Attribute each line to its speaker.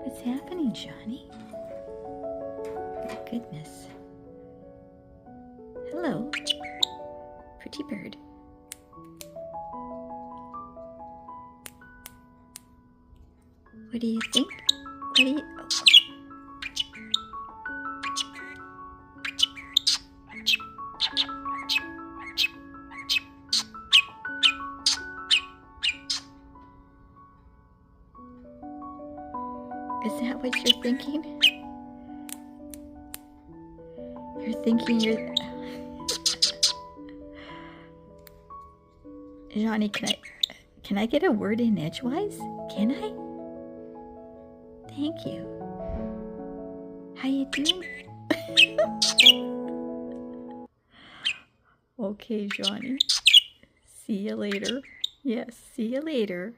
Speaker 1: What's happening, Johnny? My goodness. Hello, pretty bird. What do you think? What do you... Oh. Is that what you're thinking? You're thinking you're... Johnny, can I get a word in edgewise? Can I? Thank you. How you doing? Okay, Johnny. See you later. Yes, see you later.